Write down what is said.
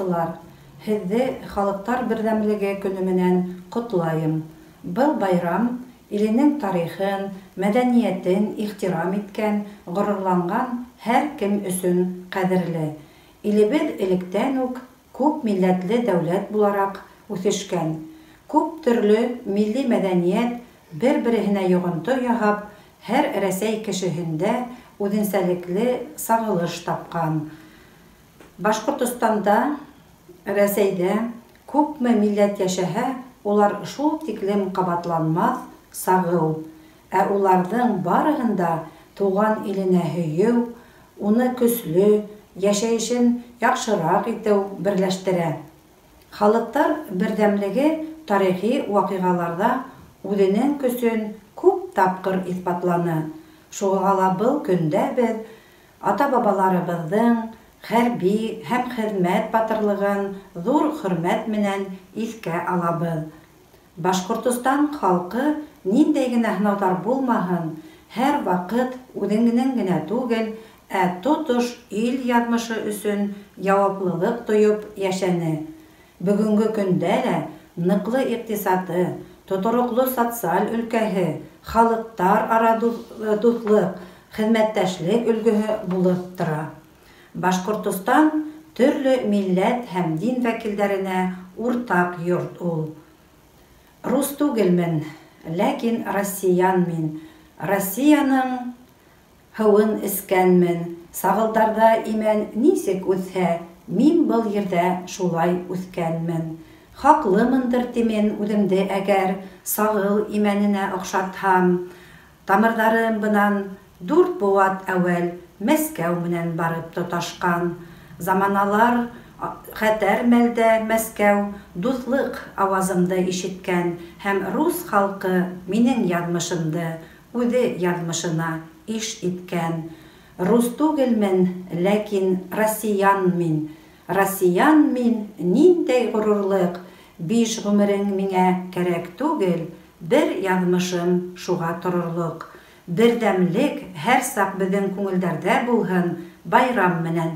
якташылар, һеҙҙе Халыҡтар берҙәмлеге көнө менән ҡотлайым. Был байрам иленең тарихын, мәдәниәтен ихтирам иткән, ғорурланған һәр кем өсөн ҡәҙерле. Илебеҙ электән үк күп милләтле дәүләт булараҡ үҫешкән. Күп төрлө милли мәдәниәт бер-береһенә йоғонто яһап, һәр Рәсәй кешеһендә үҙенсәлекле сағылыш тапҡан. Башҡортостанда, Рәсәйҙә күпме милләт йәшәһә, улар шул тиклем ҡабатланмаҫ сағыу. Ә уларҙың барыһында туған иленә һөйөү, уны көслө, йәшәйешен яҡшыраҡ итеү берләштерә. Халыҡтар берҙәмлеге тарихи ваҡиғаларҙа үҙенең көсөн күп тапҡыр иҫбатланы. Шуға ла был көндә беҙ ата-бабаларыбыҙҙың хәрби һәм хеҙмәт батырлығын ҙур хөрмәт менән иҫкә алабыҙ. Башҡортостан халҡы ниндәй генә һынауҙар булмаһын, һәр ваҡыт үҙенең генә түгел, ә тотош ил яҙмышы өсөн яуаплылыҡ тойоп йәшәне. Бөгөнгө көндә лә ныҡлы иҡтисады, тотороҡло социаль өлкәһе, халыҡтар ара дуҫлыҡ, хеҙмәттәшлек өлгөһө булып тора. Башҡортостан төрлө милләт һәм дин вәкилдәренә уртаҡ йорт ул. Рус түгелмен, ләкин россиян мин. Россияның һыуын эскәнмен. Сағылдарҙа имән нисек үҫһә, мин был ерҙә шулай үҫкәнмен. Хаҡлымындыр тимен үҙемде әгәр сағыл имәненә оҡшатһам. Тамырҙарым бынан 4 быуат әүәл Мәскәү менән барып тоташҡан. Заманалар хәтәр мәлдә Мәскәү дуҫлыҡ ауазымды ишеткән һәм рус халҡы минең яҙмышымды үҙе яҙмышына иш иткән. Рус түгелмен, ләкин россиян мин. Россиян мин, ниндәй ғорурлыҡ, 5 ғүмерең миңә кәрәк түгел, бер яҙмышым шуға торорлоҡ. Берҙәмлек һәр саҡ беҙҙең күңелдәрҙә булһын байрам менән.